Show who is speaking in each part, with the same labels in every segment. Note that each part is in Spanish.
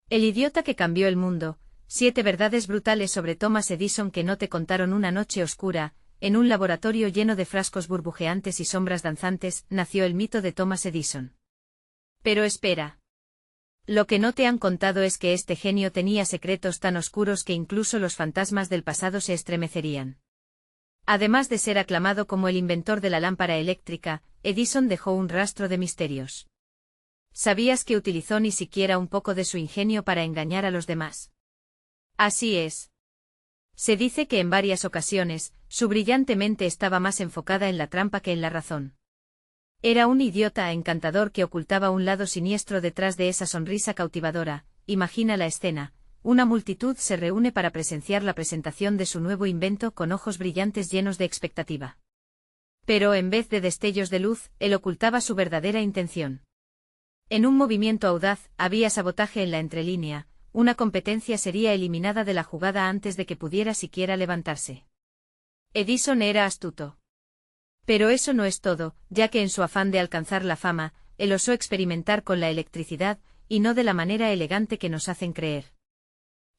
Speaker 1: El idiota que cambió el mundo, 7 verdades brutales sobre Thomas Edison que no te contaron una noche oscura, en un laboratorio lleno de frascos burbujeantes y sombras danzantes, nació el mito de Thomas Edison. Pero espera. Lo que no te han contado es que este genio tenía secretos tan oscuros que incluso los fantasmas del pasado se estremecerían. Además de ser aclamado como el inventor de la lámpara eléctrica, Edison dejó un rastro de misterios. ¿Sabías que utilizó ni siquiera un poco de su ingenio para engañar a los demás? Así es. Se dice que en varias ocasiones, su brillante mente estaba más enfocada en la trampa que en la razón. Era un idiota encantador que ocultaba un lado siniestro detrás de esa sonrisa cautivadora. Imagina la escena. Una multitud se reúne para presenciar la presentación de su nuevo invento con ojos brillantes llenos de expectativa. Pero en vez de destellos de luz, él ocultaba su verdadera intención. En un movimiento audaz, había sabotaje en la entrelínea, una competencia sería eliminada de la jugada antes de que pudiera siquiera levantarse. Edison era astuto. Pero eso no es todo, ya que en su afán de alcanzar la fama, él osó experimentar con la electricidad, y no de la manera elegante que nos hacen creer.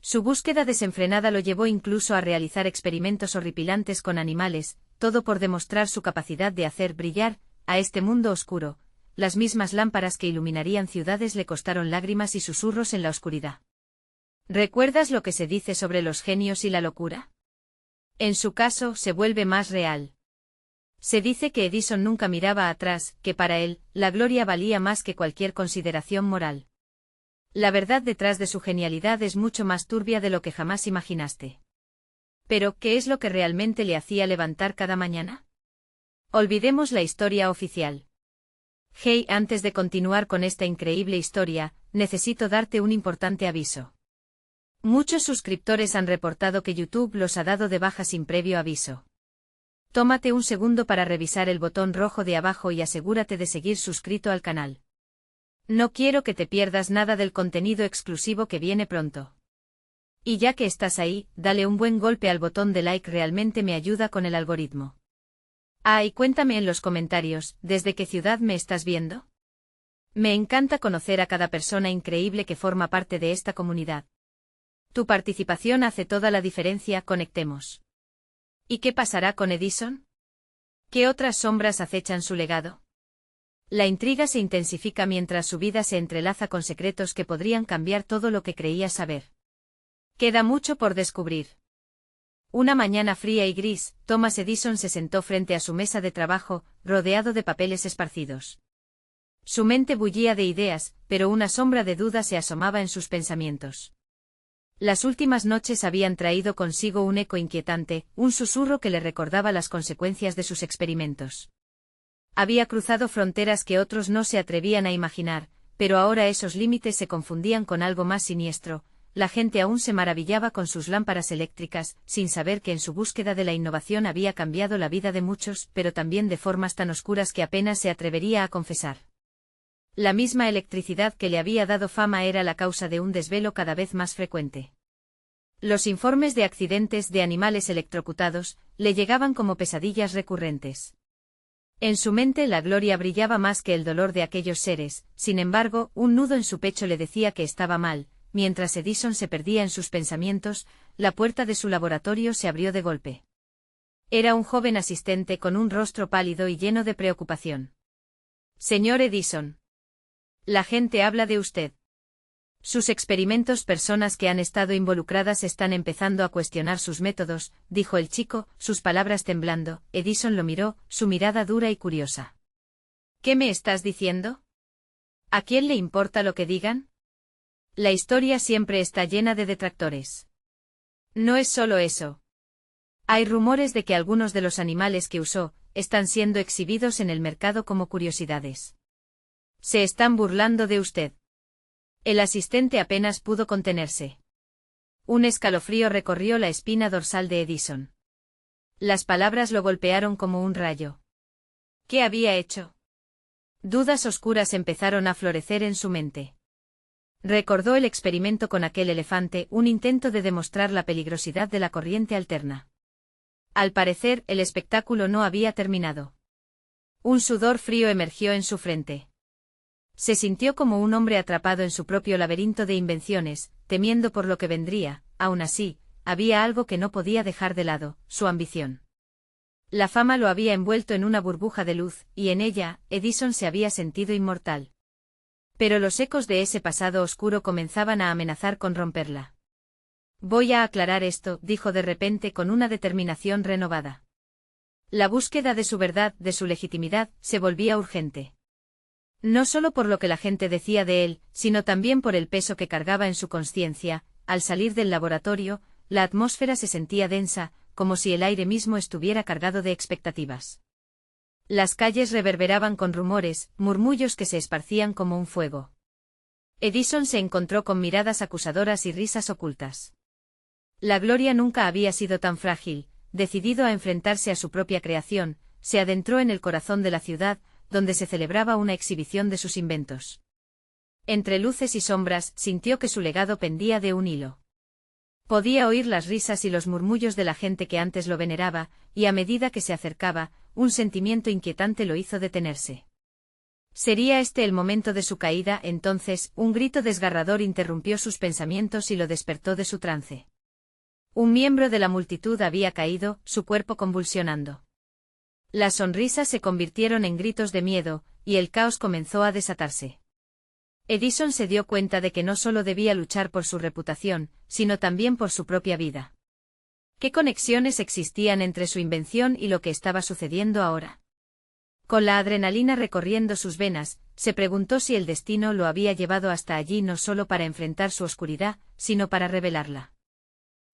Speaker 1: Su búsqueda desenfrenada lo llevó incluso a realizar experimentos horripilantes con animales, todo por demostrar su capacidad de hacer brillar, a este mundo oscuro. Las mismas lámparas que iluminarían ciudades le costaron lágrimas y susurros en la oscuridad. ¿Recuerdas lo que se dice sobre los genios y la locura? En su caso, se vuelve más real. Se dice que Edison nunca miraba atrás, que para él, la gloria valía más que cualquier consideración moral. La verdad detrás de su genialidad es mucho más turbia de lo que jamás imaginaste. Pero, ¿qué es lo que realmente le hacía levantar cada mañana? Olvidemos la historia oficial. Hey, antes de continuar con esta increíble historia, necesito darte un importante aviso. Muchos suscriptores han reportado que YouTube los ha dado de baja sin previo aviso. Tómate un segundo para revisar el botón rojo de abajo y asegúrate de seguir suscrito al canal. No quiero que te pierdas nada del contenido exclusivo que viene pronto. Y ya que estás ahí, dale un buen golpe al botón de like, realmente me ayuda con el algoritmo. Y cuéntame en los comentarios, ¿desde qué ciudad me estás viendo? Me encanta conocer a cada persona increíble que forma parte de esta comunidad. Tu participación hace toda la diferencia, conectemos. ¿Y qué pasará con Edison? ¿Qué otras sombras acechan su legado? La intriga se intensifica mientras su vida se entrelaza con secretos que podrían cambiar todo lo que creías saber. Queda mucho por descubrir. Una mañana fría y gris, Thomas Edison se sentó frente a su mesa de trabajo, rodeado de papeles esparcidos. Su mente bullía de ideas, pero una sombra de duda se asomaba en sus pensamientos. Las últimas noches habían traído consigo un eco inquietante, un susurro que le recordaba las consecuencias de sus experimentos. Había cruzado fronteras que otros no se atrevían a imaginar, pero ahora esos límites se confundían con algo más siniestro. La gente aún se maravillaba con sus lámparas eléctricas, sin saber que en su búsqueda de la innovación había cambiado la vida de muchos, pero también de formas tan oscuras que apenas se atrevería a confesar. La misma electricidad que le había dado fama era la causa de un desvelo cada vez más frecuente. Los informes de accidentes de animales electrocutados le llegaban como pesadillas recurrentes. En su mente la gloria brillaba más que el dolor de aquellos seres, sin embargo, un nudo en su pecho le decía que estaba mal. Mientras Edison se perdía en sus pensamientos, la puerta de su laboratorio se abrió de golpe. Era un joven asistente con un rostro pálido y lleno de preocupación. Señor Edison. La gente habla de usted. Sus experimentos, personas que han estado involucradas están empezando a cuestionar sus métodos, dijo el chico, sus palabras temblando. Edison lo miró, su mirada dura y curiosa. ¿Qué me estás diciendo? ¿A quién le importa lo que digan? La historia siempre está llena de detractores. No es solo eso. Hay rumores de que algunos de los animales que usó están siendo exhibidos en el mercado como curiosidades. Se están burlando de usted. El asistente apenas pudo contenerse. Un escalofrío recorrió la espina dorsal de Edison. Las palabras lo golpearon como un rayo. ¿Qué había hecho? Dudas oscuras empezaron a florecer en su mente. Recordó el experimento con aquel elefante, un intento de demostrar la peligrosidad de la corriente alterna. Al parecer, el espectáculo no había terminado. Un sudor frío emergió en su frente. Se sintió como un hombre atrapado en su propio laberinto de invenciones, temiendo por lo que vendría. Aún así, había algo que no podía dejar de lado, su ambición. La fama lo había envuelto en una burbuja de luz, y en ella, Edison se había sentido inmortal. Pero los ecos de ese pasado oscuro comenzaban a amenazar con romperla. Voy a aclarar esto, dijo de repente con una determinación renovada. La búsqueda de su verdad, de su legitimidad, se volvía urgente. No solo por lo que la gente decía de él, sino también por el peso que cargaba en su conciencia. Al salir del laboratorio, la atmósfera se sentía densa, como si el aire mismo estuviera cargado de expectativas. Las calles reverberaban con rumores, murmullos que se esparcían como un fuego. Edison se encontró con miradas acusadoras y risas ocultas. La gloria nunca había sido tan frágil. Decidido a enfrentarse a su propia creación, se adentró en el corazón de la ciudad, donde se celebraba una exhibición de sus inventos. Entre luces y sombras, sintió que su legado pendía de un hilo. Podía oír las risas y los murmullos de la gente que antes lo veneraba, y a medida que se acercaba, un sentimiento inquietante lo hizo detenerse. ¿Sería este el momento de su caída? Entonces, un grito desgarrador interrumpió sus pensamientos y lo despertó de su trance. Un miembro de la multitud había caído, su cuerpo convulsionando. Las sonrisas se convirtieron en gritos de miedo, y el caos comenzó a desatarse. Edison se dio cuenta de que no solo debía luchar por su reputación, sino también por su propia vida. ¿Qué conexiones existían entre su invención y lo que estaba sucediendo ahora? Con la adrenalina recorriendo sus venas, se preguntó si el destino lo había llevado hasta allí no solo para enfrentar su oscuridad, sino para revelarla.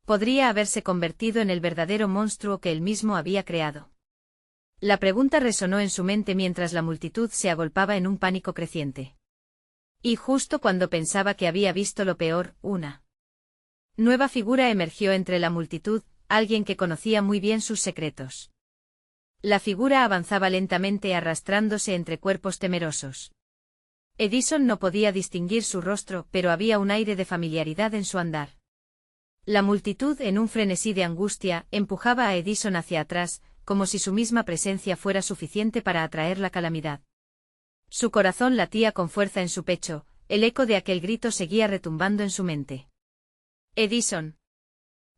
Speaker 1: Podría haberse convertido en el verdadero monstruo que él mismo había creado. La pregunta resonó en su mente mientras la multitud se agolpaba en un pánico creciente. Y justo cuando pensaba que había visto lo peor, una nueva figura emergió entre la multitud, alguien que conocía muy bien sus secretos. La figura avanzaba lentamente arrastrándose entre cuerpos temerosos. Edison no podía distinguir su rostro, pero había un aire de familiaridad en su andar. La multitud, en un frenesí de angustia, empujaba a Edison hacia atrás, como si su misma presencia fuera suficiente para atraer la calamidad. Su corazón latía con fuerza en su pecho, el eco de aquel grito seguía retumbando en su mente. Edison.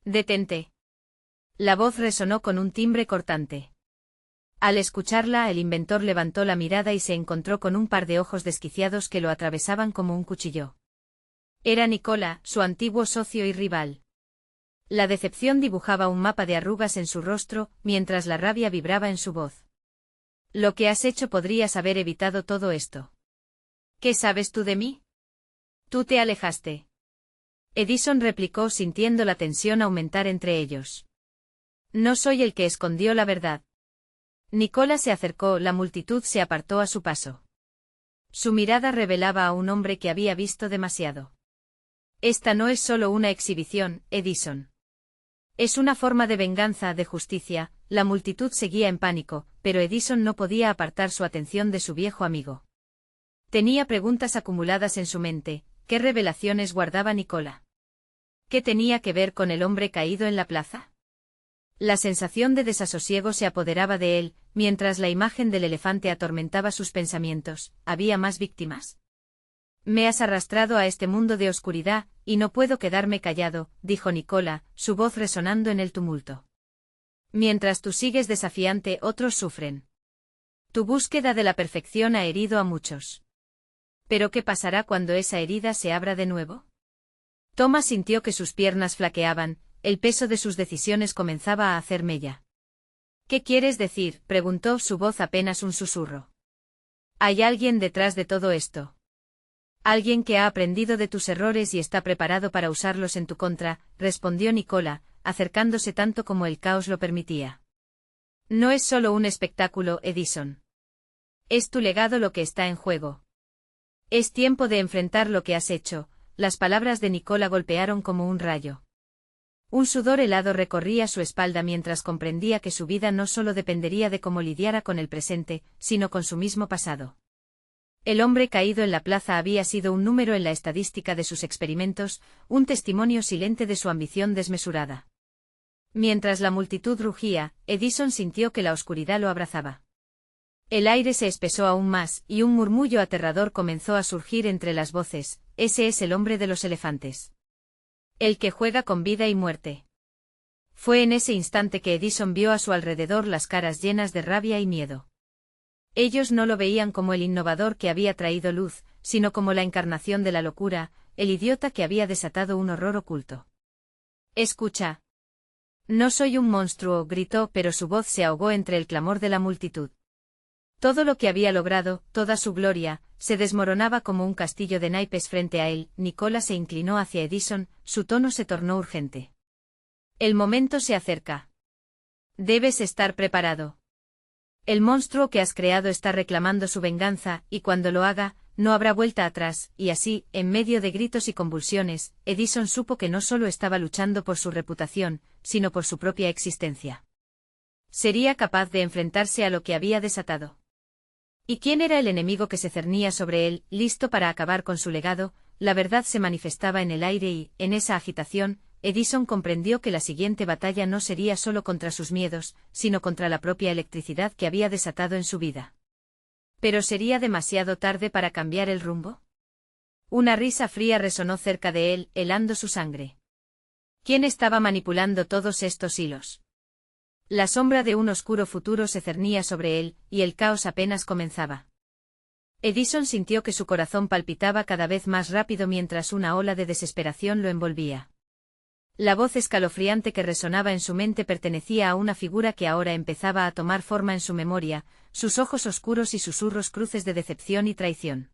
Speaker 1: Detente. La voz resonó con un timbre cortante. Al escucharla, el inventor levantó la mirada y se encontró con un par de ojos desquiciados que lo atravesaban como un cuchillo. Era Nikola, su antiguo socio y rival. La decepción dibujaba un mapa de arrugas en su rostro, mientras la rabia vibraba en su voz. Lo que has hecho podrías haber evitado todo esto. ¿Qué sabes tú de mí? Tú te alejaste. Edison replicó sintiendo la tensión aumentar entre ellos. No soy el que escondió la verdad. Nikola se acercó, la multitud se apartó a su paso. Su mirada revelaba a un hombre que había visto demasiado. Esta no es solo una exhibición, Edison. Es una forma de venganza, de justicia. La multitud seguía en pánico, pero Edison no podía apartar su atención de su viejo amigo. Tenía preguntas acumuladas en su mente. ¿Qué revelaciones guardaba Nikola? ¿Qué tenía que ver con el hombre caído en la plaza? La sensación de desasosiego se apoderaba de él, mientras la imagen del elefante atormentaba sus pensamientos. ¿Había más víctimas? Me has arrastrado a este mundo de oscuridad, y no puedo quedarme callado, dijo Nikola, su voz resonando en el tumulto. Mientras tú sigues desafiante, otros sufren. Tu búsqueda de la perfección ha herido a muchos. ¿Pero qué pasará cuando esa herida se abra de nuevo? Thomas sintió que sus piernas flaqueaban, el peso de sus decisiones comenzaba a hacer mella. ¿Qué quieres decir?, preguntó, su voz apenas un susurro. ¿Hay alguien detrás de todo esto? Alguien que ha aprendido de tus errores y está preparado para usarlos en tu contra, respondió Nikola, acercándose tanto como el caos lo permitía. No es solo un espectáculo, Edison. Es tu legado lo que está en juego. Es tiempo de enfrentar lo que has hecho. Las palabras de Nikola golpearon como un rayo. Un sudor helado recorría su espalda mientras comprendía que su vida no solo dependería de cómo lidiara con el presente, sino con su mismo pasado. El hombre caído en la plaza había sido un número en la estadística de sus experimentos, un testimonio silente de su ambición desmesurada. Mientras la multitud rugía, Edison sintió que la oscuridad lo abrazaba. El aire se espesó aún más, y un murmullo aterrador comenzó a surgir entre las voces: ese es el hombre de los elefantes. El que juega con vida y muerte. Fue en ese instante que Edison vio a su alrededor las caras llenas de rabia y miedo. Ellos no lo veían como el innovador que había traído luz, sino como la encarnación de la locura, el idiota que había desatado un horror oculto. «Escucha. No soy un monstruo», gritó, pero su voz se ahogó entre el clamor de la multitud. Todo lo que había logrado, toda su gloria, se desmoronaba como un castillo de naipes frente a él. Nicola se inclinó hacia Edison, su tono se tornó urgente. «El momento se acerca. Debes estar preparado. El monstruo que has creado está reclamando su venganza, y cuando lo haga, no habrá vuelta atrás». Y así, en medio de gritos y convulsiones, Edison supo que no solo estaba luchando por su reputación, sino por su propia existencia. Sería capaz de enfrentarse a lo que había desatado. ¿Y quién era el enemigo que se cernía sobre él, listo para acabar con su legado? La verdad se manifestaba en el aire y, en esa agitación, Edison comprendió que la siguiente batalla no sería solo contra sus miedos, sino contra la propia electricidad que había desatado en su vida. ¿Pero sería demasiado tarde para cambiar el rumbo? Una risa fría resonó cerca de él, helando su sangre. ¿Quién estaba manipulando todos estos hilos? La sombra de un oscuro futuro se cernía sobre él, y el caos apenas comenzaba. Edison sintió que su corazón palpitaba cada vez más rápido mientras una ola de desesperación lo envolvía. La voz escalofriante que resonaba en su mente pertenecía a una figura que ahora empezaba a tomar forma en su memoria, sus ojos oscuros y susurros cruces de decepción y traición.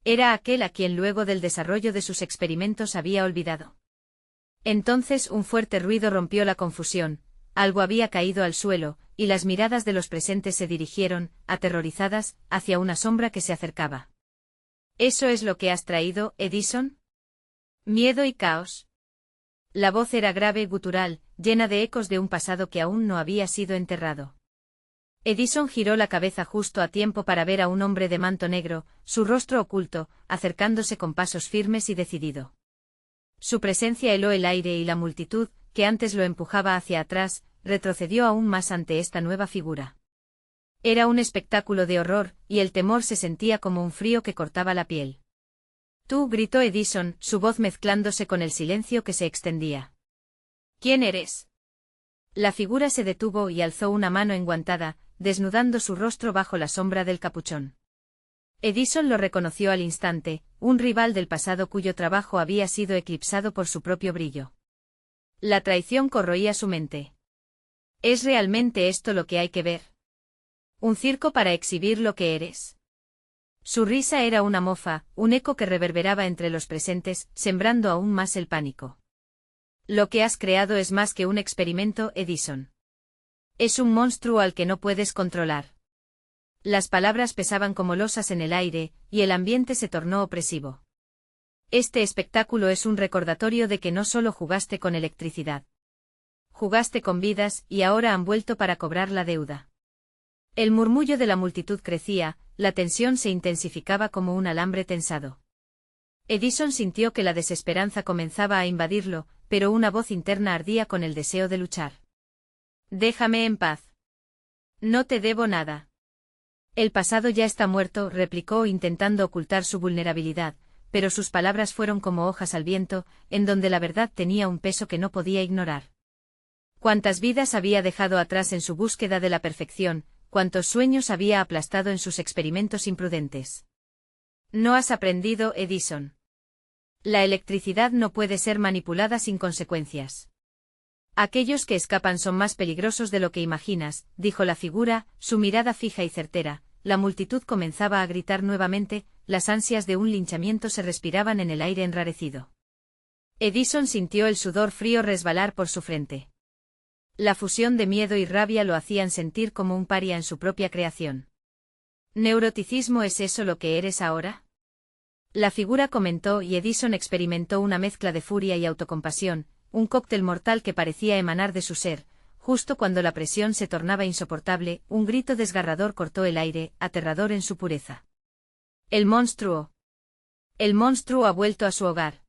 Speaker 1: Era aquel a quien luego del desarrollo de sus experimentos había olvidado. Entonces un fuerte ruido rompió la confusión. Algo había caído al suelo, y las miradas de los presentes se dirigieron, aterrorizadas, hacia una sombra que se acercaba. ¿Eso es lo que has traído, Edison? ¿Miedo y caos? La voz era grave y gutural, llena de ecos de un pasado que aún no había sido enterrado. Edison giró la cabeza justo a tiempo para ver a un hombre de manto negro, su rostro oculto, acercándose con pasos firmes y decidido. Su presencia heló el aire y la multitud, que antes lo empujaba hacia atrás, retrocedió aún más ante esta nueva figura. Era un espectáculo de horror, y el temor se sentía como un frío que cortaba la piel. «Tú», gritó Edison, su voz mezclándose con el silencio que se extendía. «¿Quién eres?» La figura se detuvo y alzó una mano enguantada, desnudando su rostro bajo la sombra del capuchón. Edison lo reconoció al instante, un rival del pasado cuyo trabajo había sido eclipsado por su propio brillo. La traición corroía su mente. ¿Es realmente esto lo que hay que ver? ¿Un circo para exhibir lo que eres? Su risa era una mofa, un eco que reverberaba entre los presentes, sembrando aún más el pánico. Lo que has creado es más que un experimento, Edison. Es un monstruo al que no puedes controlar. Las palabras pesaban como losas en el aire, y el ambiente se tornó opresivo. Este espectáculo es un recordatorio de que no solo jugaste con electricidad. Jugaste con vidas, y ahora han vuelto para cobrar la deuda. El murmullo de la multitud crecía, la tensión se intensificaba como un alambre tensado. Edison sintió que la desesperanza comenzaba a invadirlo, pero una voz interna ardía con el deseo de luchar. «Déjame en paz. No te debo nada». «El pasado ya está muerto», replicó intentando ocultar su vulnerabilidad, pero sus palabras fueron como hojas al viento, en donde la verdad tenía un peso que no podía ignorar. Cuántas vidas había dejado atrás en su búsqueda de la perfección, cuántos sueños había aplastado en sus experimentos imprudentes. No has aprendido, Edison. La electricidad no puede ser manipulada sin consecuencias. Aquellos que escapan son más peligrosos de lo que imaginas, dijo la figura, su mirada fija y certera. La multitud comenzaba a gritar nuevamente, las ansias de un linchamiento se respiraban en el aire enrarecido. Edison sintió el sudor frío resbalar por su frente. La fusión de miedo y rabia lo hacían sentir como un paria en su propia creación. ¿Neuroticismo es eso lo que eres ahora? La figura comentó y Edison experimentó una mezcla de furia y autocompasión, un cóctel mortal que parecía emanar de su ser. Justo cuando la presión se tornaba insoportable, un grito desgarrador cortó el aire, aterrador en su pureza. ¡El monstruo! El monstruo ha vuelto a su hogar.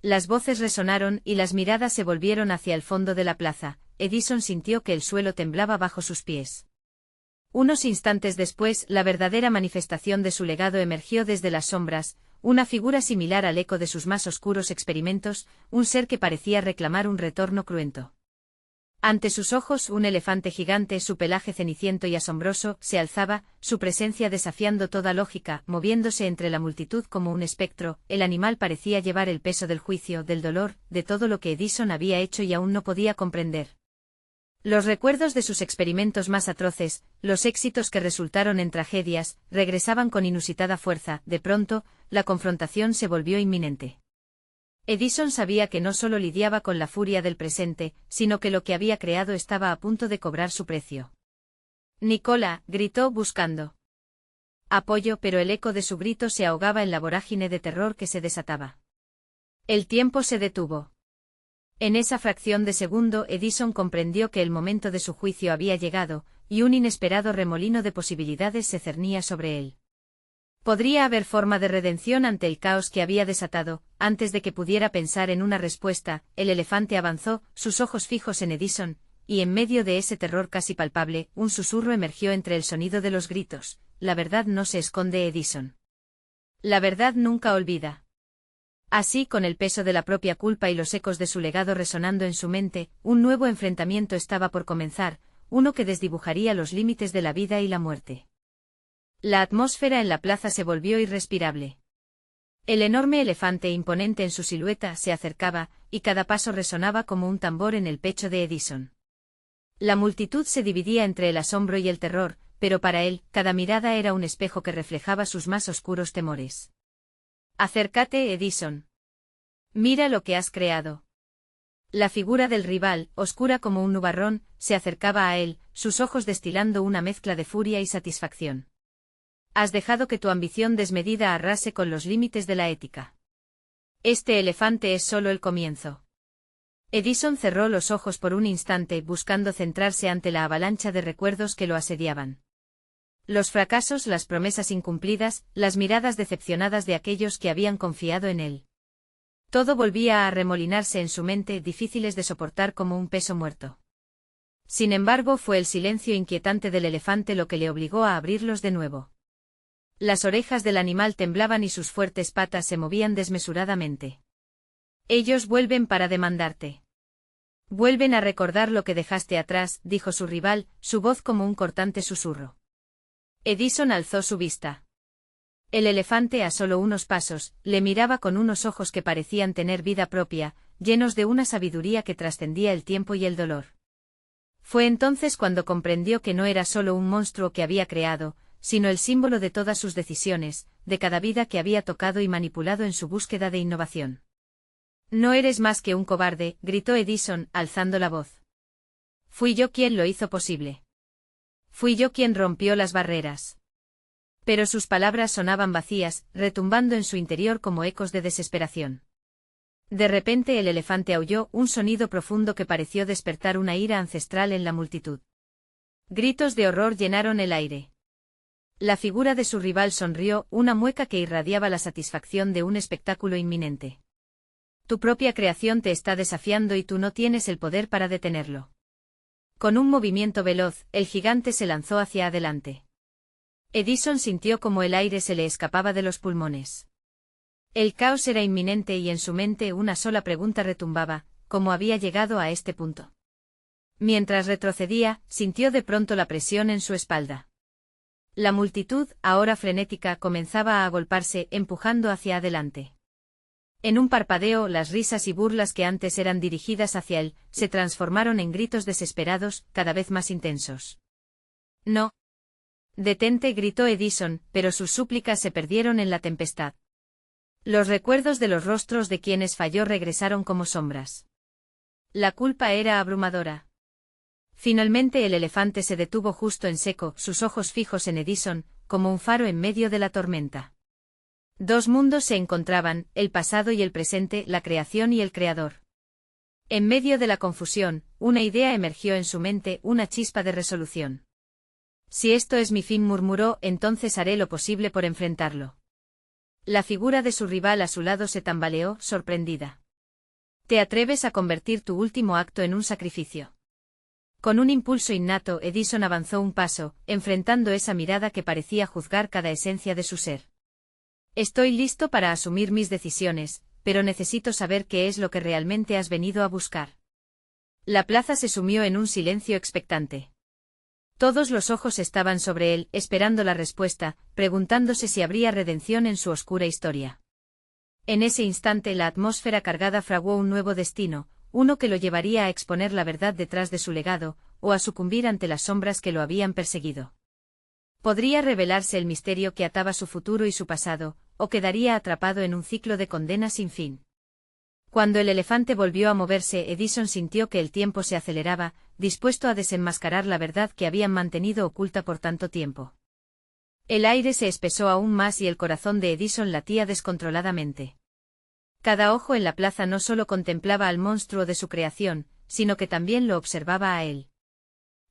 Speaker 1: Las voces resonaron y las miradas se volvieron hacia el fondo de la plaza. Edison sintió que el suelo temblaba bajo sus pies. Unos instantes después, la verdadera manifestación de su legado emergió desde las sombras, una figura similar al eco de sus más oscuros experimentos, un ser que parecía reclamar un retorno cruento. Ante sus ojos un elefante gigante, su pelaje ceniciento y asombroso, se alzaba, su presencia desafiando toda lógica, moviéndose entre la multitud como un espectro. El animal parecía llevar el peso del juicio, del dolor, de todo lo que Edison había hecho y aún no podía comprender. Los recuerdos de sus experimentos más atroces, los éxitos que resultaron en tragedias, regresaban con inusitada fuerza. De pronto, la confrontación se volvió inminente. Edison sabía que no solo lidiaba con la furia del presente, sino que lo que había creado estaba a punto de cobrar su precio. Nicola, gritó buscando apoyo, pero el eco de su grito se ahogaba en la vorágine de terror que se desataba. El tiempo se detuvo. En esa fracción de segundo Edison comprendió que el momento de su juicio había llegado, y un inesperado remolino de posibilidades se cernía sobre él. Podría haber forma de redención ante el caos que había desatado. Antes de que pudiera pensar en una respuesta, el elefante avanzó, sus ojos fijos en Edison, y en medio de ese terror casi palpable, un susurro emergió entre el sonido de los gritos: la verdad no se esconde, Edison. La verdad nunca olvida. Así, con el peso de la propia culpa y los ecos de su legado resonando en su mente, un nuevo enfrentamiento estaba por comenzar, uno que desdibujaría los límites de la vida y la muerte. La atmósfera en la plaza se volvió irrespirable. El enorme elefante, imponente en su silueta, se acercaba, y cada paso resonaba como un tambor en el pecho de Edison. La multitud se dividía entre el asombro y el terror, pero para él, cada mirada era un espejo que reflejaba sus más oscuros temores. Acércate, Edison. Mira lo que has creado. La figura del rival, oscura como un nubarrón, se acercaba a él, sus ojos destilando una mezcla de furia y satisfacción. Has dejado que tu ambición desmedida arrase con los límites de la ética. Este elefante es solo el comienzo. Edison cerró los ojos por un instante, buscando centrarse ante la avalancha de recuerdos que lo asediaban. Los fracasos, las promesas incumplidas, las miradas decepcionadas de aquellos que habían confiado en él. Todo volvía a arremolinarse en su mente, difíciles de soportar como un peso muerto. Sin embargo, fue el silencio inquietante del elefante lo que le obligó a abrirlos de nuevo. Las orejas del animal temblaban y sus fuertes patas se movían desmesuradamente. Ellos vuelven para demandarte. Vuelven a recordar lo que dejaste atrás, dijo su rival, su voz como un cortante susurro. Edison alzó su vista. El elefante, a solo unos pasos, le miraba con unos ojos que parecían tener vida propia, llenos de una sabiduría que trascendía el tiempo y el dolor. Fue entonces cuando comprendió que no era solo un monstruo que había creado, sino el símbolo de todas sus decisiones, de cada vida que había tocado y manipulado en su búsqueda de innovación. No eres más que un cobarde, gritó Edison, alzando la voz. Fui yo quien lo hizo posible. Fui yo quien rompió las barreras. Pero sus palabras sonaban vacías, retumbando en su interior como ecos de desesperación. De repente el elefante aulló, un sonido profundo que pareció despertar una ira ancestral en la multitud. Gritos de horror llenaron el aire. La figura de su rival sonrió, una mueca que irradiaba la satisfacción de un espectáculo inminente. Tu propia creación te está desafiando y tú no tienes el poder para detenerlo. Con un movimiento veloz, el gigante se lanzó hacia adelante. Edison sintió como el aire se le escapaba de los pulmones. El caos era inminente y en su mente una sola pregunta retumbaba: ¿cómo había llegado a este punto? Mientras retrocedía, sintió de pronto la presión en su espalda. La multitud, ahora frenética, comenzaba a agolparse, empujando hacia adelante. En un parpadeo, las risas y burlas que antes eran dirigidas hacia él, se transformaron en gritos desesperados, cada vez más intensos. No. Detente, gritó Edison, pero sus súplicas se perdieron en la tempestad. Los recuerdos de los rostros de quienes falló regresaron como sombras. La culpa era abrumadora. Finalmente el elefante se detuvo justo en seco, sus ojos fijos en Edison, como un faro en medio de la tormenta. Dos mundos se encontraban, el pasado y el presente, la creación y el creador. En medio de la confusión, una idea emergió en su mente, una chispa de resolución. Si esto es mi fin, murmuró, entonces haré lo posible por enfrentarlo. La figura de su rival a su lado se tambaleó, sorprendida. ¿Te atreves a convertir tu último acto en un sacrificio? Con un impulso innato, Edison avanzó un paso, enfrentando esa mirada que parecía juzgar cada esencia de su ser. Estoy listo para asumir mis decisiones, pero necesito saber qué es lo que realmente has venido a buscar. La plaza se sumió en un silencio expectante. Todos los ojos estaban sobre él, esperando la respuesta, preguntándose si habría redención en su oscura historia. En ese instante la atmósfera cargada fraguó un nuevo destino, uno que lo llevaría a exponer la verdad detrás de su legado, o a sucumbir ante las sombras que lo habían perseguido. Podría revelarse el misterio que ataba su futuro y su pasado, o quedaría atrapado en un ciclo de condena sin fin. Cuando el elefante volvió a moverse, Edison sintió que el tiempo se aceleraba, dispuesto a desenmascarar la verdad que habían mantenido oculta por tanto tiempo. El aire se espesó aún más y el corazón de Edison latía descontroladamente. Cada ojo en la plaza no solo contemplaba al monstruo de su creación, sino que también lo observaba a él.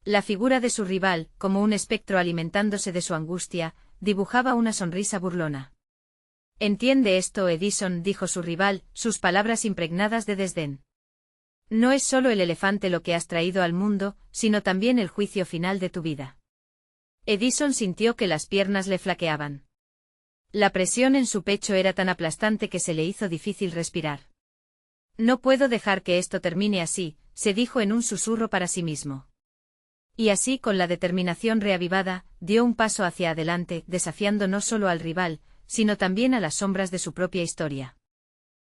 Speaker 1: La figura de su rival, como un espectro alimentándose de su angustia, dibujaba una sonrisa burlona. «Entiende esto, Edison», dijo su rival, sus palabras impregnadas de desdén. «No es solo el elefante lo que has traído al mundo, sino también el juicio final de tu vida». Edison sintió que las piernas le flaqueaban. La presión en su pecho era tan aplastante que se le hizo difícil respirar. «No puedo dejar que esto termine así», se dijo en un susurro para sí mismo. Y así, con la determinación reavivada, dio un paso hacia adelante, desafiando no solo al rival, sino también a las sombras de su propia historia.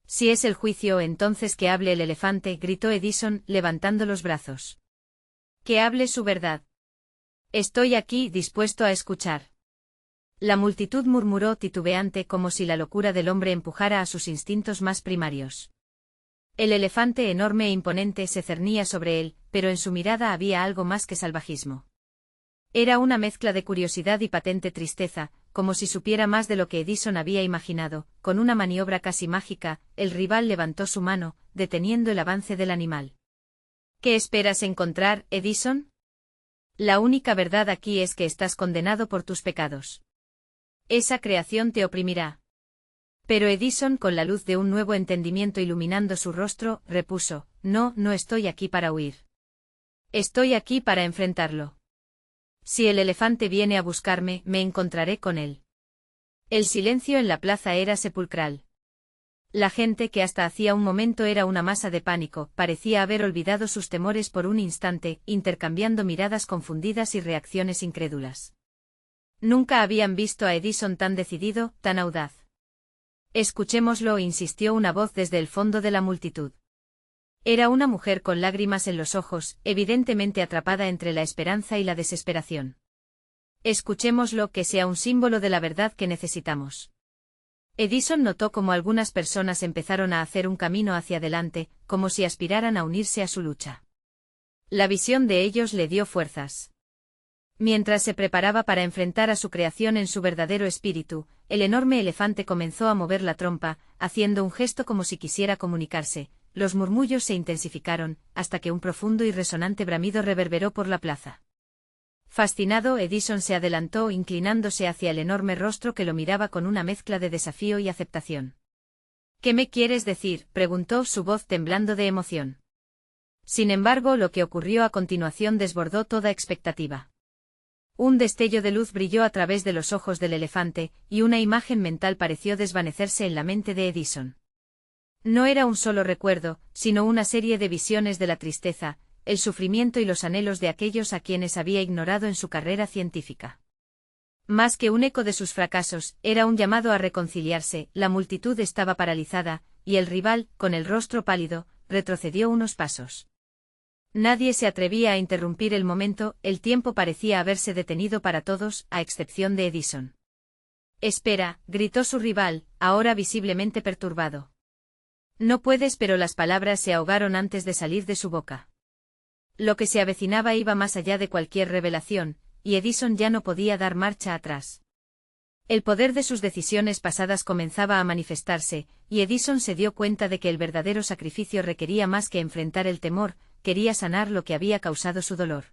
Speaker 1: «Si es el juicio, entonces que hable el elefante», gritó Edison, levantando los brazos. «Que hable su verdad. Estoy aquí, dispuesto a escuchar». La multitud murmuró titubeante como si la locura del hombre empujara a sus instintos más primarios. El elefante enorme e imponente se cernía sobre él, pero en su mirada había algo más que salvajismo. Era una mezcla de curiosidad y patente tristeza, como si supiera más de lo que Edison había imaginado. Con una maniobra casi mágica, el rival levantó su mano, deteniendo el avance del animal. «¿Qué esperas encontrar, Edison? La única verdad aquí es que estás condenado por tus pecados. Esa creación te oprimirá». Pero Edison, con la luz de un nuevo entendimiento iluminando su rostro, repuso: «No, no estoy aquí para huir. Estoy aquí para enfrentarlo. Si el elefante viene a buscarme, me encontraré con él». El silencio en la plaza era sepulcral. La gente, que hasta hacía un momento era una masa de pánico, parecía haber olvidado sus temores por un instante, intercambiando miradas confundidas y reacciones incrédulas. Nunca habían visto a Edison tan decidido, tan audaz. «Escuchémoslo», insistió una voz desde el fondo de la multitud. Era una mujer con lágrimas en los ojos, evidentemente atrapada entre la esperanza y la desesperación. «Escuchémoslo, que sea un símbolo de la verdad que necesitamos». Edison notó cómo algunas personas empezaron a hacer un camino hacia adelante, como si aspiraran a unirse a su lucha. La visión de ellos le dio fuerzas. Mientras se preparaba para enfrentar a su creación en su verdadero espíritu, el enorme elefante comenzó a mover la trompa, haciendo un gesto como si quisiera comunicarse. Los murmullos se intensificaron, hasta que un profundo y resonante bramido reverberó por la plaza. Fascinado, Edison se adelantó, inclinándose hacia el enorme rostro que lo miraba con una mezcla de desafío y aceptación. «¿Qué me quieres decir?», preguntó, su voz temblando de emoción. Sin embargo, lo que ocurrió a continuación desbordó toda expectativa. Un destello de luz brilló a través de los ojos del elefante, y una imagen mental pareció desvanecerse en la mente de Edison. No era un solo recuerdo, sino una serie de visiones de la tristeza, el sufrimiento y los anhelos de aquellos a quienes había ignorado en su carrera científica. Más que un eco de sus fracasos, era un llamado a reconciliarse. La multitud estaba paralizada, y el rival, con el rostro pálido, retrocedió unos pasos. Nadie se atrevía a interrumpir el momento, el tiempo parecía haberse detenido para todos, a excepción de Edison. «Espera», gritó su rival, ahora visiblemente perturbado. «No puedes», pero las palabras se ahogaron antes de salir de su boca. Lo que se avecinaba iba más allá de cualquier revelación, y Edison ya no podía dar marcha atrás. El poder de sus decisiones pasadas comenzaba a manifestarse, y Edison se dio cuenta de que el verdadero sacrificio requería más que enfrentar el temor, quería sanar lo que había causado su dolor.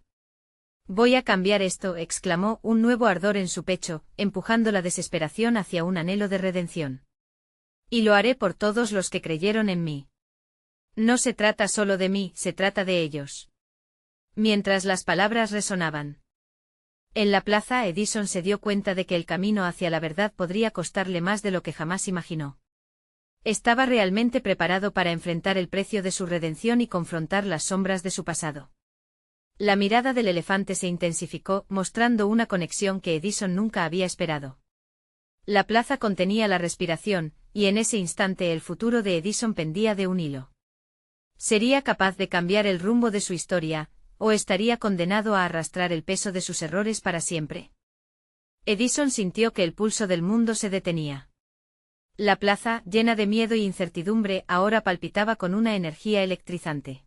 Speaker 1: «Voy a cambiar esto», exclamó, un nuevo ardor en su pecho, empujando la desesperación hacia un anhelo de redención. «Y lo haré por todos los que creyeron en mí. No se trata solo de mí, se trata de ellos». Mientras las palabras resonaban en la plaza, Edison se dio cuenta de que el camino hacia la verdad podría costarle más de lo que jamás imaginó. Estaba realmente preparado para enfrentar el precio de su redención y confrontar las sombras de su pasado. La mirada del elefante se intensificó, mostrando una conexión que Edison nunca había esperado. La plaza contenía la respiración, y en ese instante el futuro de Edison pendía de un hilo. ¿Sería capaz de cambiar el rumbo de su historia, o estaría condenado a arrastrar el peso de sus errores para siempre? Edison sintió que el pulso del mundo se detenía. La plaza, llena de miedo y incertidumbre, ahora palpitaba con una energía electrizante.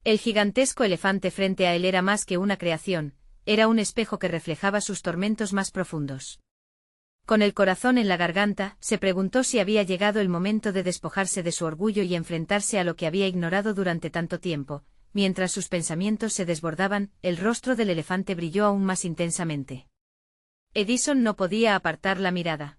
Speaker 1: El gigantesco elefante frente a él era más que una creación, era un espejo que reflejaba sus tormentos más profundos. Con el corazón en la garganta, se preguntó si había llegado el momento de despojarse de su orgullo y enfrentarse a lo que había ignorado durante tanto tiempo. Mientras sus pensamientos se desbordaban, el rostro del elefante brilló aún más intensamente. Edison no podía apartar la mirada.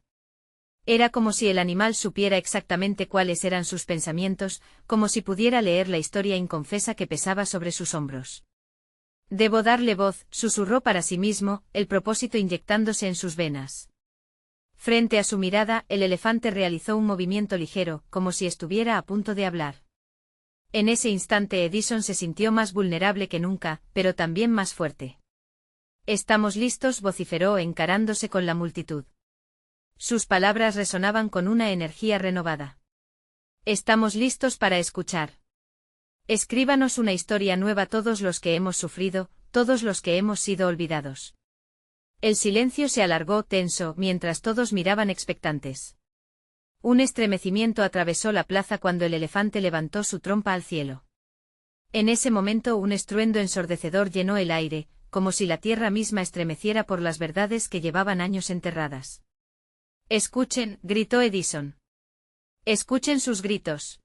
Speaker 1: Era como si el animal supiera exactamente cuáles eran sus pensamientos, como si pudiera leer la historia inconfesa que pesaba sobre sus hombros. «Debo darle voz», susurró para sí mismo, el propósito inyectándose en sus venas. Frente a su mirada, el elefante realizó un movimiento ligero, como si estuviera a punto de hablar. En ese instante Edison se sintió más vulnerable que nunca, pero también más fuerte. «Estamos listos», vociferó encarándose con la multitud. Sus palabras resonaban con una energía renovada. «Estamos listos para escuchar. Escríbanos una historia nueva, todos los que hemos sufrido, todos los que hemos sido olvidados». El silencio se alargó tenso, mientras todos miraban expectantes. Un estremecimiento atravesó la plaza cuando el elefante levantó su trompa al cielo. En ese momento un estruendo ensordecedor llenó el aire, como si la tierra misma estremeciera por las verdades que llevaban años enterradas. «Escuchen», gritó Edison. «Escuchen sus gritos».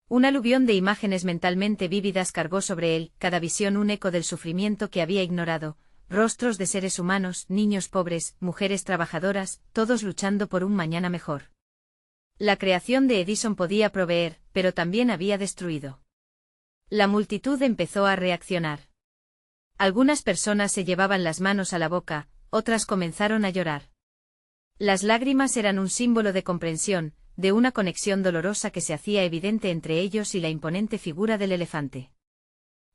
Speaker 1: Un aluvión de imágenes mentalmente vívidas cargó sobre él, cada visión un eco del sufrimiento que había ignorado, rostros de seres humanos, niños pobres, mujeres trabajadoras, todos luchando por un mañana mejor. La creación de Edison podía proveer, pero también había destruido. La multitud empezó a reaccionar. Algunas personas se llevaban las manos a la boca, otras comenzaron a llorar. Las lágrimas eran un símbolo de comprensión, de una conexión dolorosa que se hacía evidente entre ellos y la imponente figura del elefante.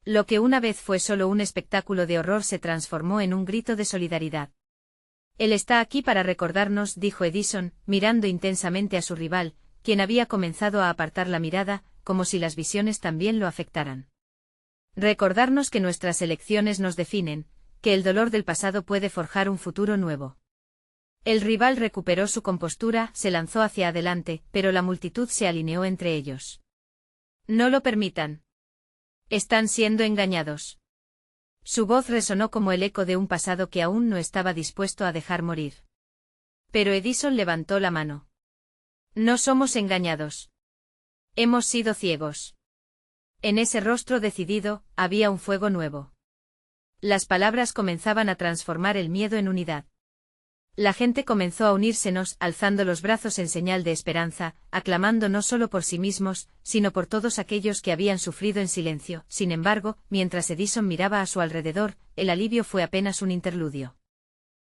Speaker 1: Lo que una vez fue solo un espectáculo de horror se transformó en un grito de solidaridad. «Él está aquí para recordarnos», dijo Edison, mirando intensamente a su rival, quien había comenzado a apartar la mirada, como si las visiones también lo afectaran. «Recordarnos que nuestras elecciones nos definen, que el dolor del pasado puede forjar un futuro nuevo». El rival recuperó su compostura, se lanzó hacia adelante, pero la multitud se alineó entre ellos. «No lo permitan. Están siendo engañados». Su voz resonó como el eco de un pasado que aún no estaba dispuesto a dejar morir. Pero Edison levantó la mano. «No somos engañados. Hemos sido ciegos». En ese rostro decidido, había un fuego nuevo. Las palabras comenzaban a transformar el miedo en unidad. La gente comenzó a unírsenos, alzando los brazos en señal de esperanza, aclamando no solo por sí mismos, sino por todos aquellos que habían sufrido en silencio. Sin embargo, mientras Edison miraba a su alrededor, el alivio fue apenas un interludio.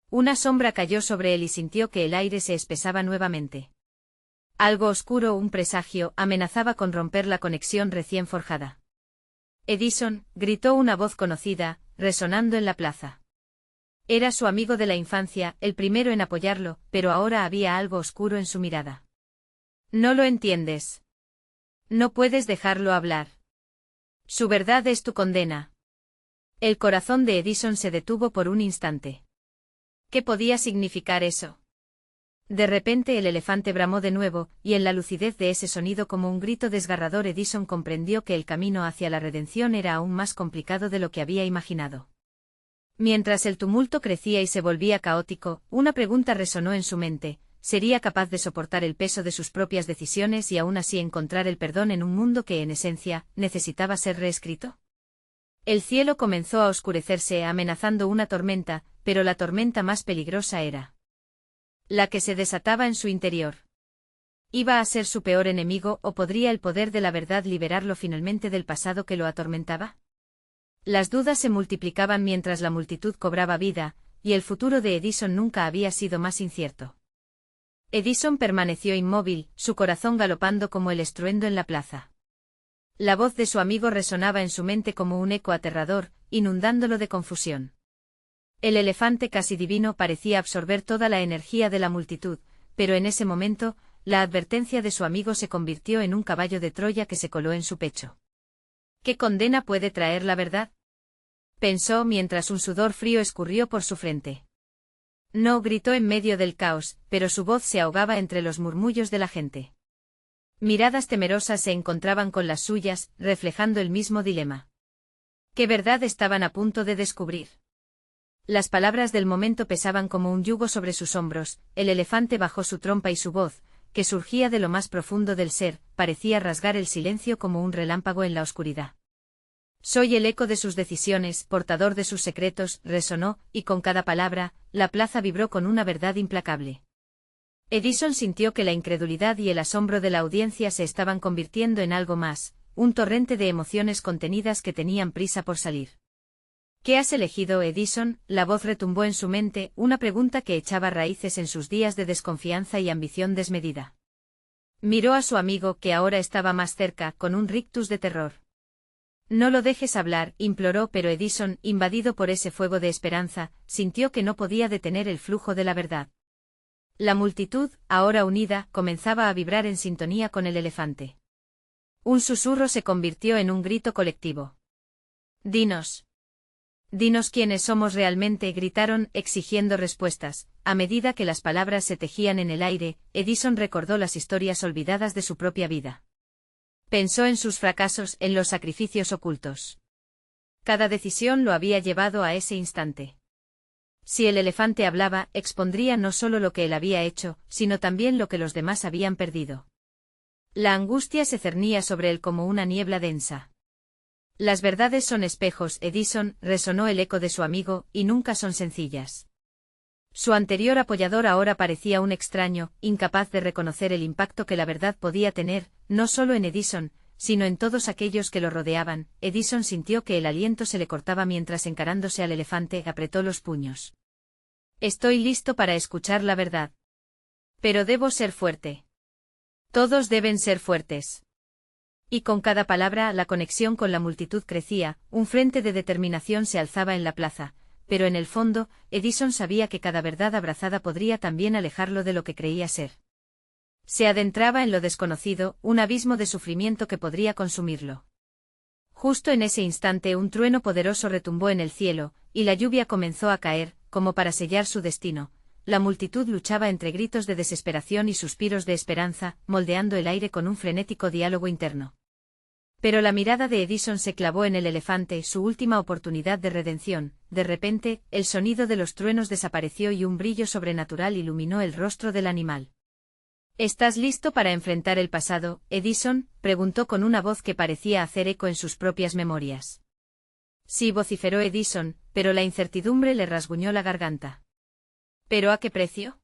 Speaker 1: Una sombra cayó sobre él y sintió que el aire se espesaba nuevamente. Algo oscuro, un presagio, amenazaba con romper la conexión recién forjada. «Edison», gritó una voz conocida, resonando en la plaza. Era su amigo de la infancia, el primero en apoyarlo, pero ahora había algo oscuro en su mirada. «No lo entiendes. No puedes dejarlo hablar. Su verdad es tu condena». El corazón de Edison se detuvo por un instante. ¿Qué podía significar eso? De repente el elefante bramó de nuevo, y en la lucidez de ese sonido como un grito desgarrador Edison comprendió que el camino hacia la redención era aún más complicado de lo que había imaginado. Mientras el tumulto crecía y se volvía caótico, una pregunta resonó en su mente: ¿sería capaz de soportar el peso de sus propias decisiones y aún así encontrar el perdón en un mundo que en esencia necesitaba ser reescrito? El cielo comenzó a oscurecerse amenazando una tormenta, pero la tormenta más peligrosa era la que se desataba en su interior. ¿Iba a ser su peor enemigo o podría el poder de la verdad liberarlo finalmente del pasado que lo atormentaba? Las dudas se multiplicaban mientras la multitud cobraba vida, y el futuro de Edison nunca había sido más incierto. Edison permaneció inmóvil, su corazón galopando como el estruendo en la plaza. La voz de su amigo resonaba en su mente como un eco aterrador, inundándolo de confusión. El elefante casi divino parecía absorber toda la energía de la multitud, pero en ese momento, la advertencia de su amigo se convirtió en un caballo de Troya que se coló en su pecho. ¿Qué condena puede traer la verdad?, pensó mientras un sudor frío escurrió por su frente. No gritó en medio del caos, pero su voz se ahogaba entre los murmullos de la gente. Miradas temerosas se encontraban con las suyas, reflejando el mismo dilema. ¿Qué verdad estaban a punto de descubrir? Las palabras del momento pesaban como un yugo sobre sus hombros, el elefante bajó su trompa y su voz, que surgía de lo más profundo del ser, parecía rasgar el silencio como un relámpago en la oscuridad. Soy el eco de sus decisiones, portador de sus secretos, resonó, y con cada palabra, la plaza vibró con una verdad implacable. Edison sintió que la incredulidad y el asombro de la audiencia se estaban convirtiendo en algo más, un torrente de emociones contenidas que tenían prisa por salir. ¿Qué has elegido, Edison?, la voz retumbó en su mente, una pregunta que echaba raíces en sus días de desconfianza y ambición desmedida. Miró a su amigo, que ahora estaba más cerca, con un rictus de terror. No lo dejes hablar, imploró, pero Edison, invadido por ese fuego de esperanza, sintió que no podía detener el flujo de la verdad. La multitud, ahora unida, comenzaba a vibrar en sintonía con el elefante. Un susurro se convirtió en un grito colectivo. «Dinos. Dinos quiénes somos realmente», gritaron, exigiendo respuestas. A medida que las palabras se tejían en el aire, Edison recordó las historias olvidadas de su propia vida. Pensó en sus fracasos, en los sacrificios ocultos. Cada decisión lo había llevado a ese instante. Si el elefante hablaba, expondría no solo lo que él había hecho, sino también lo que los demás habían perdido. La angustia se cernía sobre él como una niebla densa. Las verdades son espejos, Edison, resonó el eco de su amigo, y nunca son sencillas. Su anterior apoyador ahora parecía un extraño, incapaz de reconocer el impacto que la verdad podía tener, no solo en Edison, sino en todos aquellos que lo rodeaban. Edison sintió que el aliento se le cortaba mientras, encarándose al elefante, apretó los puños. Estoy listo para escuchar la verdad. Pero debo ser fuerte. Todos deben ser fuertes. Y con cada palabra la conexión con la multitud crecía, un frente de determinación se alzaba en la plaza. Pero en el fondo, Edison sabía que cada verdad abrazada podría también alejarlo de lo que creía ser. Se adentraba en lo desconocido, un abismo de sufrimiento que podría consumirlo. Justo en ese instante un trueno poderoso retumbó en el cielo, y la lluvia comenzó a caer, como para sellar su destino. La multitud luchaba entre gritos de desesperación y suspiros de esperanza, moldeando el aire con un frenético diálogo interno. Pero la mirada de Edison se clavó en el elefante, su última oportunidad de redención. De repente, el sonido de los truenos desapareció y un brillo sobrenatural iluminó el rostro del animal. ¿Estás listo para enfrentar el pasado, Edison?, preguntó con una voz que parecía hacer eco en sus propias memorias. Sí, vociferó Edison, pero la incertidumbre le rasguñó la garganta. ¿Pero a qué precio?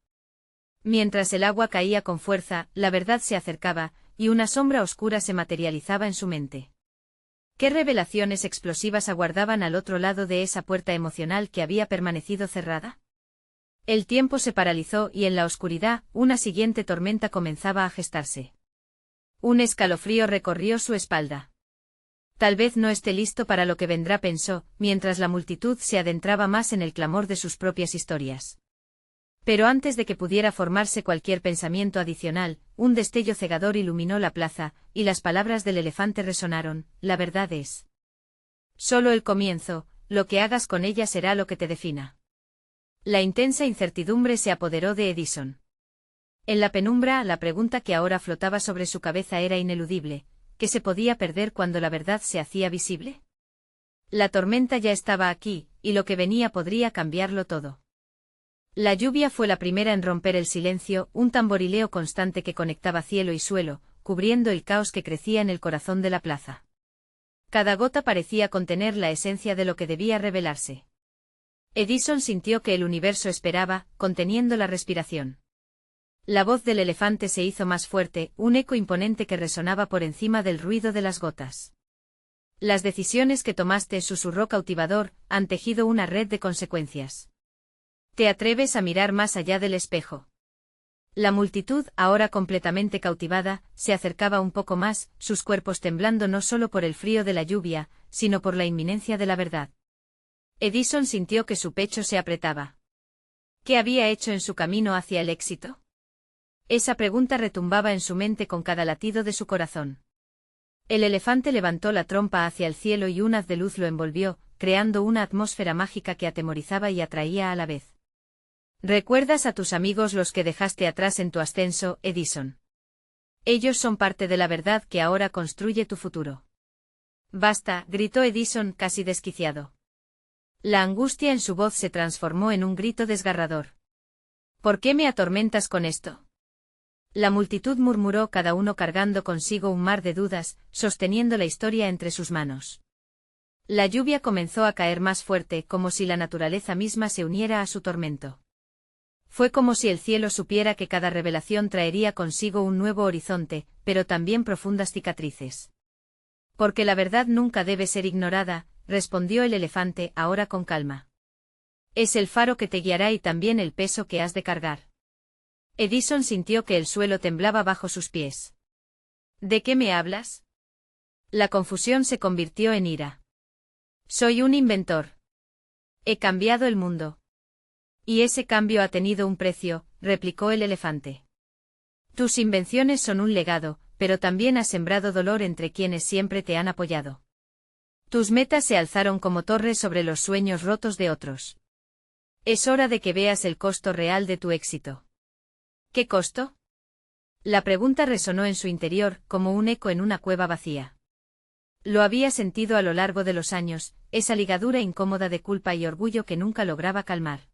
Speaker 1: Mientras el agua caía con fuerza, la verdad se acercaba, y una sombra oscura se materializaba en su mente. ¿Qué revelaciones explosivas aguardaban al otro lado de esa puerta emocional que había permanecido cerrada? El tiempo se paralizó y en la oscuridad, una siguiente tormenta comenzaba a gestarse. Un escalofrío recorrió su espalda. Tal vez no esté listo para lo que vendrá, pensó, mientras la multitud se adentraba más en el clamor de sus propias historias. Pero antes de que pudiera formarse cualquier pensamiento adicional, un destello cegador iluminó la plaza, y las palabras del elefante resonaron: la verdad es solo el comienzo, lo que hagas con ella será lo que te defina. La intensa incertidumbre se apoderó de Edison. En la penumbra, la pregunta que ahora flotaba sobre su cabeza era ineludible: ¿qué se podía perder cuando la verdad se hacía visible? La tormenta ya estaba aquí, y lo que venía podría cambiarlo todo. La lluvia fue la primera en romper el silencio, un tamborileo constante que conectaba cielo y suelo, cubriendo el caos que crecía en el corazón de la plaza. Cada gota parecía contener la esencia de lo que debía revelarse. Edison sintió que el universo esperaba, conteniendo la respiración. La voz del elefante se hizo más fuerte, un eco imponente que resonaba por encima del ruido de las gotas. Las decisiones que tomaste, susurró cautivador, han tejido una red de consecuencias. ¿Te atreves a mirar más allá del espejo? La multitud, ahora completamente cautivada, se acercaba un poco más, sus cuerpos temblando no solo por el frío de la lluvia, sino por la inminencia de la verdad. Edison sintió que su pecho se apretaba. ¿Qué había hecho en su camino hacia el éxito? Esa pregunta retumbaba en su mente con cada latido de su corazón. El elefante levantó la trompa hacia el cielo y un haz de luz lo envolvió, creando una atmósfera mágica que atemorizaba y atraía a la vez. ¿Recuerdas a tus amigos los que dejaste atrás en tu ascenso, Edison? Ellos son parte de la verdad que ahora construye tu futuro. Basta, gritó Edison casi desquiciado. La angustia en su voz se transformó en un grito desgarrador. ¿Por qué me atormentas con esto? La multitud murmuró, cada uno cargando consigo un mar de dudas, sosteniendo la historia entre sus manos. La lluvia comenzó a caer más fuerte, como si la naturaleza misma se uniera a su tormento. Fue como si el cielo supiera que cada revelación traería consigo un nuevo horizonte, pero también profundas cicatrices. Porque la verdad nunca debe ser ignorada, respondió el elefante, ahora con calma. Es el faro que te guiará y también el peso que has de cargar. Edison sintió que el suelo temblaba bajo sus pies. ¿De qué me hablas? La confusión se convirtió en ira. Soy un inventor. He cambiado el mundo. Y ese cambio ha tenido un precio, replicó el elefante. Tus invenciones son un legado, pero también has sembrado dolor entre quienes siempre te han apoyado. Tus metas se alzaron como torres sobre los sueños rotos de otros. Es hora de que veas el costo real de tu éxito. ¿Qué costo? La pregunta resonó en su interior, como un eco en una cueva vacía. Lo había sentido a lo largo de los años, esa ligadura incómoda de culpa y orgullo que nunca lograba calmar.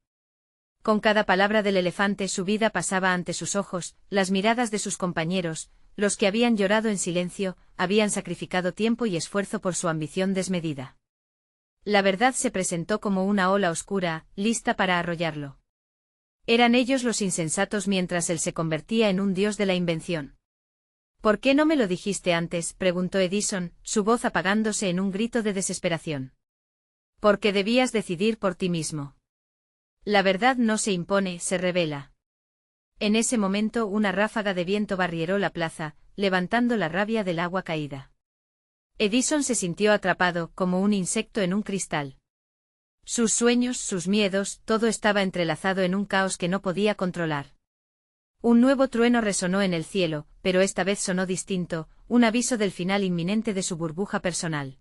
Speaker 1: Con cada palabra del elefante su vida pasaba ante sus ojos, las miradas de sus compañeros, los que habían llorado en silencio, habían sacrificado tiempo y esfuerzo por su ambición desmedida. La verdad se presentó como una ola oscura, lista para arrollarlo. Eran ellos los insensatos mientras él se convertía en un dios de la invención. ¿Por qué no me lo dijiste antes?, preguntó Edison, su voz apagándose en un grito de desesperación. Porque debías decidir por ti mismo. La verdad no se impone, se revela. En ese momento una ráfaga de viento barrieró la plaza, levantando la rabia del agua caída. Edison se sintió atrapado, como un insecto en un cristal. Sus sueños, sus miedos, todo estaba entrelazado en un caos que no podía controlar. Un nuevo trueno resonó en el cielo, pero esta vez sonó distinto, un aviso del final inminente de su burbuja personal.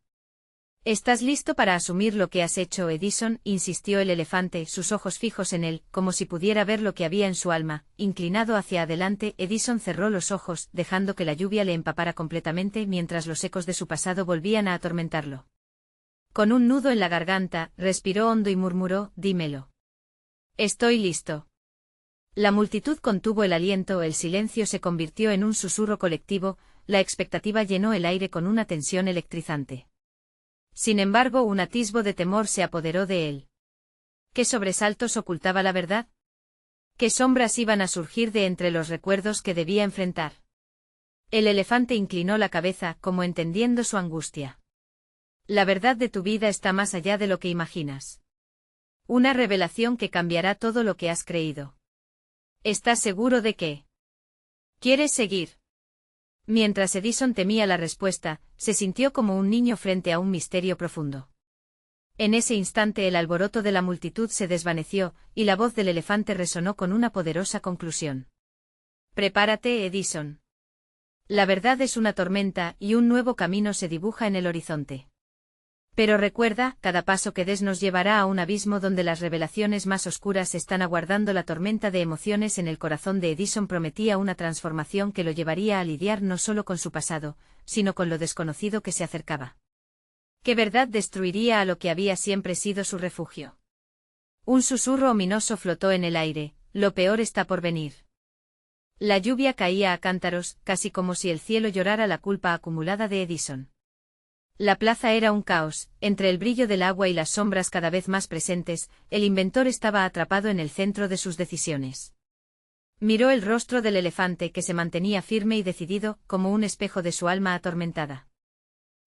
Speaker 1: ¿Estás listo para asumir lo que has hecho, Edison?, insistió el elefante, sus ojos fijos en él, como si pudiera ver lo que había en su alma. Inclinado hacia adelante, Edison cerró los ojos, dejando que la lluvia le empapara completamente mientras los ecos de su pasado volvían a atormentarlo. Con un nudo en la garganta, respiró hondo y murmuró, dímelo. Estoy listo. La multitud contuvo el aliento, el silencio se convirtió en un susurro colectivo, la expectativa llenó el aire con una tensión electrizante. Sin embargo, un atisbo de temor se apoderó de él. ¿Qué sobresaltos ocultaba la verdad? ¿Qué sombras iban a surgir de entre los recuerdos que debía enfrentar? El elefante inclinó la cabeza, como entendiendo su angustia. La verdad de tu vida está más allá de lo que imaginas. Una revelación que cambiará todo lo que has creído. ¿Estás seguro de qué? ¿Quieres seguir? Mientras Edison temía la respuesta, se sintió como un niño frente a un misterio profundo. En ese instante el alboroto de la multitud se desvaneció, y la voz del elefante resonó con una poderosa conclusión. Prepárate, Edison. La verdad es una tormenta y un nuevo camino se dibuja en el horizonte. Pero recuerda, cada paso que des nos llevará a un abismo donde las revelaciones más oscuras están aguardando. La tormenta de emociones en el corazón de Edison prometía una transformación que lo llevaría a lidiar no solo con su pasado, sino con lo desconocido que se acercaba. ¿Qué verdad destruiría a lo que había siempre sido su refugio? Un susurro ominoso flotó en el aire, lo peor está por venir. La lluvia caía a cántaros, casi como si el cielo llorara la culpa acumulada de Edison. La plaza era un caos, entre el brillo del agua y las sombras cada vez más presentes, el inventor estaba atrapado en el centro de sus decisiones. Miró el rostro del elefante que se mantenía firme y decidido, como un espejo de su alma atormentada.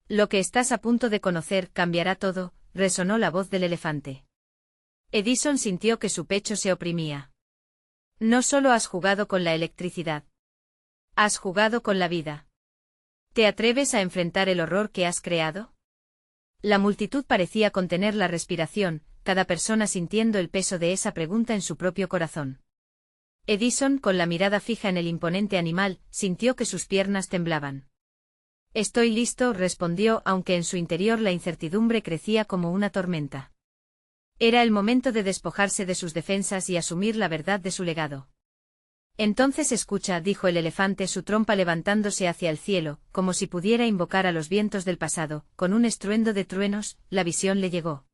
Speaker 1: Lo que estás a punto de conocer cambiará todo, resonó la voz del elefante. Edison sintió que su pecho se oprimía. No solo has jugado con la electricidad. Has jugado con la vida. ¿Te atreves a enfrentar el horror que has creado? La multitud parecía contener la respiración, cada persona sintiendo el peso de esa pregunta en su propio corazón. Edison, con la mirada fija en el imponente animal, sintió que sus piernas temblaban. Estoy listo, respondió, aunque en su interior la incertidumbre crecía como una tormenta. Era el momento de despojarse de sus defensas y asumir la verdad de su legado. Entonces escucha, dijo el elefante, su trompa levantándose hacia el cielo, como si pudiera invocar a los vientos del pasado. Con un estruendo de truenos, la visión le llegó.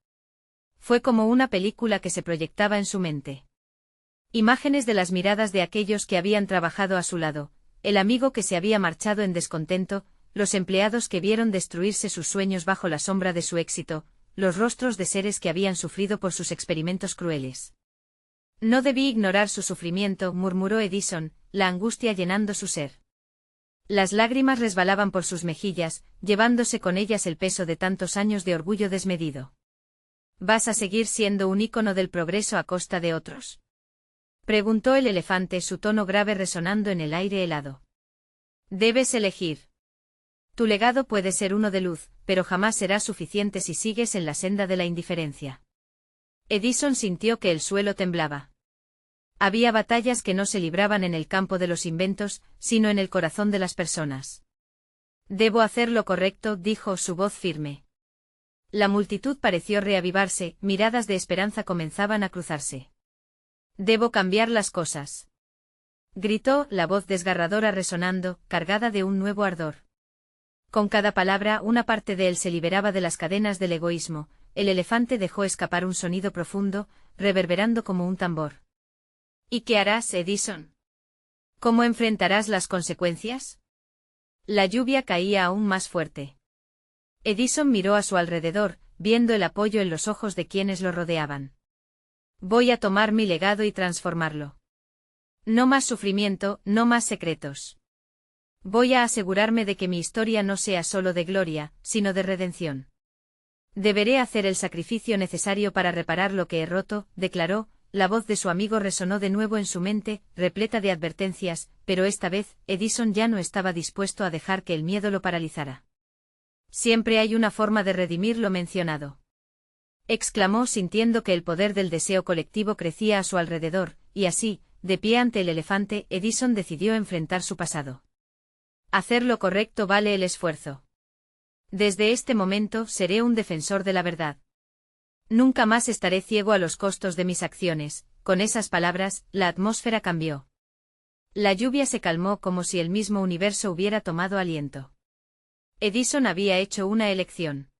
Speaker 1: Fue como una película que se proyectaba en su mente. Imágenes de las miradas de aquellos que habían trabajado a su lado, el amigo que se había marchado en descontento, los empleados que vieron destruirse sus sueños bajo la sombra de su éxito, los rostros de seres que habían sufrido por sus experimentos crueles. No debí ignorar su sufrimiento, murmuró Edison, la angustia llenando su ser. Las lágrimas resbalaban por sus mejillas, llevándose con ellas el peso de tantos años de orgullo desmedido. ¿Vas a seguir siendo un ícono del progreso a costa de otros?, preguntó el elefante, su tono grave resonando en el aire helado. Debes elegir. Tu legado puede ser uno de luz, pero jamás será suficiente si sigues en la senda de la indiferencia. Edison sintió que el suelo temblaba. Había batallas que no se libraban en el campo de los inventos, sino en el corazón de las personas. Debo hacer lo correcto, dijo, su voz firme. La multitud pareció reavivarse, miradas de esperanza comenzaban a cruzarse. Debo cambiar las cosas, gritó, la voz desgarradora resonando, cargada de un nuevo ardor. Con cada palabra, una parte de él se liberaba de las cadenas del egoísmo. El elefante dejó escapar un sonido profundo, reverberando como un tambor. ¿Y qué harás, Edison? ¿Cómo enfrentarás las consecuencias? La lluvia caía aún más fuerte. Edison miró a su alrededor, viendo el apoyo en los ojos de quienes lo rodeaban. Voy a tomar mi legado y transformarlo. No más sufrimiento, no más secretos. Voy a asegurarme de que mi historia no sea solo de gloria, sino de redención. Deberé hacer el sacrificio necesario para reparar lo que he roto, declaró. La voz de su amigo resonó de nuevo en su mente, repleta de advertencias, pero esta vez, Edison ya no estaba dispuesto a dejar que el miedo lo paralizara. Siempre hay una forma de redimir lo mencionado, exclamó, sintiendo que el poder del deseo colectivo crecía a su alrededor, y así, de pie ante el elefante, Edison decidió enfrentar su pasado. Hacer lo correcto vale el esfuerzo. Desde este momento seré un defensor de la verdad. Nunca más estaré ciego a los costos de mis acciones. Con esas palabras, la atmósfera cambió. La lluvia se calmó como si el mismo universo hubiera tomado aliento. Edison había hecho una elección.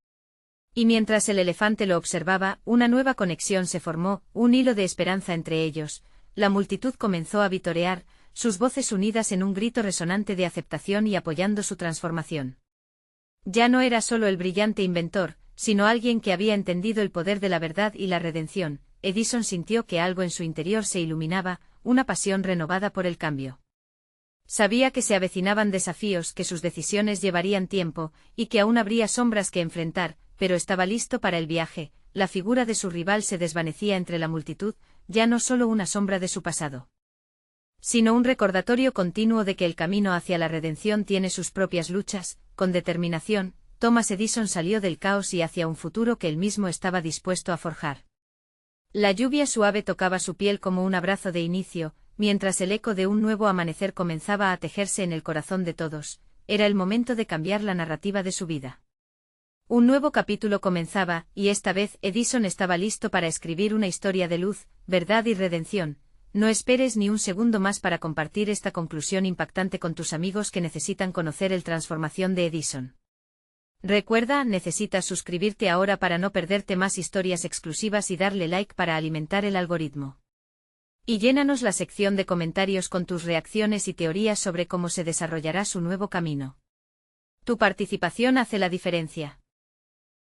Speaker 1: Y mientras el elefante lo observaba, una nueva conexión se formó, un hilo de esperanza entre ellos. La multitud comenzó a vitorear, sus voces unidas en un grito resonante de aceptación y apoyando su transformación. Ya no era solo el brillante inventor, sino alguien que había entendido el poder de la verdad y la redención. Edison sintió que algo en su interior se iluminaba, una pasión renovada por el cambio. Sabía que se avecinaban desafíos, que sus decisiones llevarían tiempo, y que aún habría sombras que enfrentar, pero estaba listo para el viaje. La figura de su rival se desvanecía entre la multitud, ya no solo una sombra de su pasado, sino un recordatorio continuo de que el camino hacia la redención tiene sus propias luchas. Con determinación, Thomas Edison salió del caos y hacia un futuro que él mismo estaba dispuesto a forjar. La lluvia suave tocaba su piel como un abrazo de inicio, mientras el eco de un nuevo amanecer comenzaba a tejerse en el corazón de todos. Era el momento de cambiar la narrativa de su vida. Un nuevo capítulo comenzaba, y esta vez Edison estaba listo para escribir una historia de luz, verdad y redención. No esperes ni un segundo más para compartir esta conclusión impactante con tus amigos que necesitan conocer el transformación de Edison. Recuerda, necesitas suscribirte ahora para no perderte más historias exclusivas y darle like para alimentar el algoritmo. Y llénanos la sección de comentarios con tus reacciones y teorías sobre cómo se desarrollará su nuevo camino. Tu participación hace la diferencia.